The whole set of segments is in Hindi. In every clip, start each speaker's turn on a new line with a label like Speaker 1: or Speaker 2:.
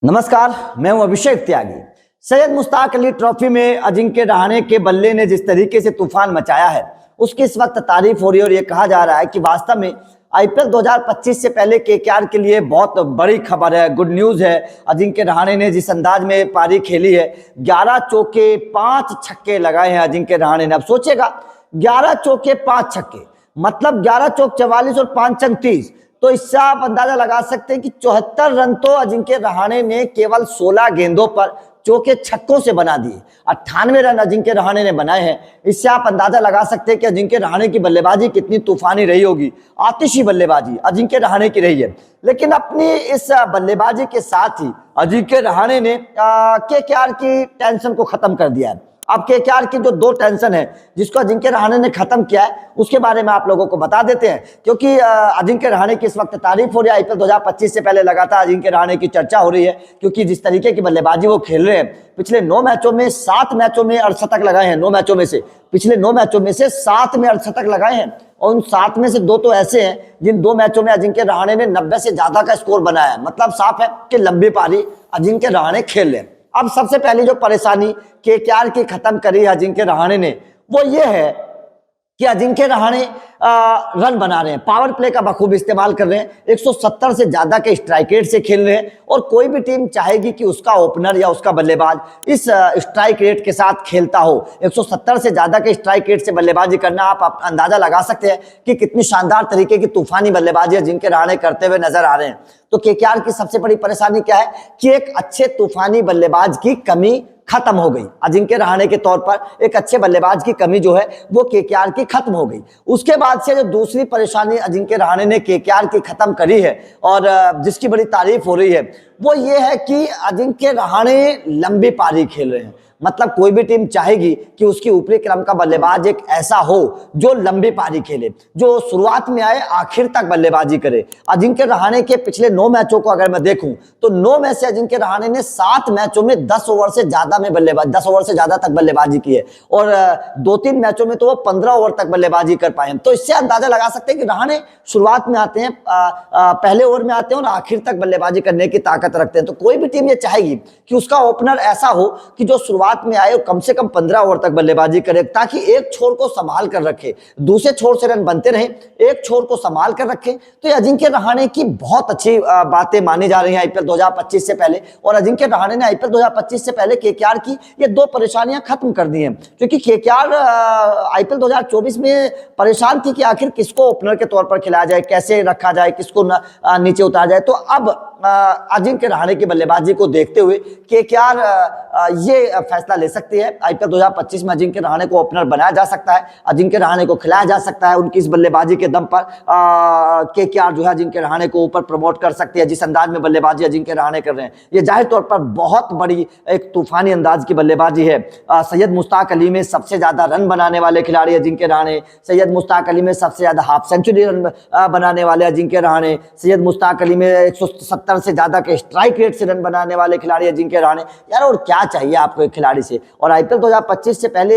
Speaker 1: नमस्कार, मैं हूं अभिषेक त्यागी। सैयद मुश्ताक अली ट्रॉफी में अजिंक्य रहाणे के बल्ले ने जिस तरीके से तूफान मचाया है उसकी इस वक्त तारीफ हो रही है और ये कहा जा रहा है कि वास्तव में आईपीएल 2025 से पहले केकेआर के लिए बहुत बड़ी खबर है, गुड न्यूज है। अजिंक्य रहाणे ने जिस अंदाज में पारी खेली है, 11 चौके 5 छक्के लगाए हैं अजिंक्य रहाणे ने। अब सोचेगा 11 चौके 5 छक्के मतलब 11 चौक 44 और 5 छक्के 30, तो इससे आप अंदाजा लगा सकते हैं कि 74 रन तो अजिंक्य रहाणे ने केवल 16 गेंदों पर चौके छक्कों से बना दिए। 98 रन अजिंक्य रहाणे ने बनाए हैं। इससे आप अंदाजा लगा सकते हैं कि अजिंक्य रहाणे की बल्लेबाजी कितनी तूफानी रही होगी। आतिशी बल्लेबाजी अजिंक्य रहाणे की रही है, लेकिन अपनी इस बल्लेबाजी के साथ ही अजिंक्य रहाणे ने केकेआर की टेंशन को खत्म कर दिया है। अब केकेआर की जो 2 टेंशन है जिसको अजिंक्य रहाणे ने खत्म किया है उसके बारे में आप लोगों को बता देते हैं, क्योंकि अजिंक्य रहाणे की इस वक्त तारीफ हो रही है। आईपीएल 2025 से पहले लगातार अजिंक्य रहाणे की चर्चा हो रही है, क्योंकि जिस तरीके की बल्लेबाजी वो खेल रहे हैं, पिछले 9 मैचों में 7 मैचों में अर्धशतक लगाए हैं। 9 मैचों में से पिछले 9 मैचों में से 7 में अर्धशतक लगाए हैं और उन 7 में से 2 तो ऐसे हैं जिन 2 मैचों में अजिंक्य रहाणे ने 90 से ज्यादा का स्कोर बनाया है। मतलब साफ है कि लंबी पारी अजिंक्य रहाणे खेल रहे हैं। अब सबसे पहली जो परेशानी केकेआर की खत्म करी है अजिंक्य रहाणे ने, वो ये है कि अजिंक्य रहाणे रन बना रहे हैं, पावर प्ले का बखूब इस्तेमाल कर रहे हैं, 170 से ज्यादा के स्ट्राइक रेट से खेल रहे हैं। और कोई भी टीम चाहेगी कि उसका ओपनर या उसका बल्लेबाज इस स्ट्राइक रेट के साथ खेलता हो। 170 से ज्यादा के स्ट्राइक रेट से बल्लेबाजी करना, आप अंदाजा लगा सकते हैं कि कितनी शानदार तरीके की तूफानी बल्लेबाजी अजिंक्य रहाणे करते हुए नजर आ रहे हैं। तो केकेआर की सबसे बड़ी परेशानी क्या है कि एक अच्छे तूफानी बल्लेबाज की कमी खत्म हो गई। अजिंक्य रहाणे के तौर पर एक अच्छे बल्लेबाज की कमी जो है वो केकेआर की खत्म हो गई। उसके बाद से जो दूसरी परेशानी अजिंक्य रहाणे ने केकेआर की खत्म करी है और जिसकी बड़ी तारीफ हो रही है, वो ये है कि अजिंक्य रहाणे लंबी पारी खेल रहे हैं। मतलब कोई भी टीम चाहेगी कि उसकी ऊपरी क्रम का बल्लेबाज एक ऐसा हो जो लंबी पारी खेले, जो शुरुआत में आए आखिर तक बल्लेबाजी करे। अजिंक्य रहाणे के पिछले 9 मैचों को अगर मैं देखूं तो 9 में से अजिंक्य रहाणे ने 7 मैचों में 10 ओवर से ज्यादा में बल्लेबाजी 10 ओवर से ज्यादा तक बल्लेबाजी की है और 2-3 मैचों में तो वो 15 ओवर तक बल्लेबाजी कर पाए। तो इससे अंदाजा लगा सकते हैं कि रहाणे शुरुआत में आते हैं, पहले ओवर में आते हैं और आखिर तक बल्लेबाजी करने की ताकत रखते हैं। तो कोई भी टीम ये चाहेगी कि उसका ओपनर ऐसा हो कि जो शुरुआत में आए कम से कम 15 ओवर तक बल्लेबाजी करे, ताकि एक छोर को संभाल कर रखे, दूसरे छोर से रन बनते रहे, एक छोर को संभाल कर रखे। तो ये अजिंक्य रहाणे की बहुत अच्छी बातें मानी जा रही हैं आईपीएल 2025 से पहले। और अजिंक्य रहाणे ने आईपीएल 2025 से पहले केकेआर की ये 2 परेशानियां खत्म कर दी हैं, क्योंकि केकेआर आईपीएल 2024 में परेशान थी कि आखिर किसको ओपनर के तौर पर खिलाया जाए, कैसे रखा जाए, किसको नीचे उतारा जाए। तो अब अजिंक्य रहाणे की बल्लेबाजी को देखते हुए केकेआर ये फैसला ले सकती है। आईपीएल 2025 में अजिंक्य रहाणे को ओपनर बनाया जा सकता है, अजिंक्य रहाणे को खिलाया जा सकता है। उनकी इस बल्लेबाजी के दम पर केकेआर जो है अजिंक्य रहाणे को ऊपर प्रमोट कर सकती है। जिस अंदाज में बल्लेबाजी अजिंक्य रहाणे कर रहे हैं, ये जाहिर तौर पर बहुत बड़ी एक तूफानी अंदाज की बल्लेबाजी है। सैयद मुश्ताक अली में सबसे ज्यादा रन बनाने वाले खिलाड़ी अजिंक्य रहाणे, सैयद मुश्ताक अली में सबसे ज्यादा हाफ सेंचुरी रन बनाने वाले अजिंक्य रहाणे, सैयद मुश्ताक अली में 170 से ज्यादा के स्ट्राइक रेट से रन बनाने वाले खिलाड़ी अजिंक्य रहाणे। यार और क्या चाहिए आपको एक खिलाड़ी से। और आईपीएल 2025 से पहले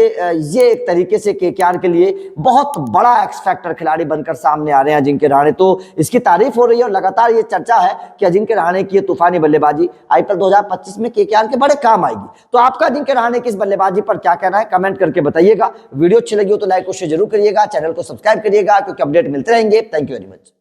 Speaker 1: ये एक तरीके से केकेआर के लिए बहुत बड़ा एक्स फैक्टर खिलाड़ी बनकर सामने आ रहे हैं अजिंक्य रहाणे। तो इसकी तारीफ हो रही है और लगातार ये चर्चा है कि अजिंक्य रहाणे की ये तूफानी बल्लेबाजी आईपीएल 2025 में केकेआर के बड़े काम आएगी। तो आपका अजिंक्य रहाणे की इस बल्लेबाजी पर क्या कहना है, कमेंट करके बताइएगा। वीडियो अच्छी लगी हो तो लाइक और शेयर जरूर करिएगा, चैनल को सब्सक्राइब करिएगा, क्योंकि अपडेट मिलते रहेंगे। Thank you very much.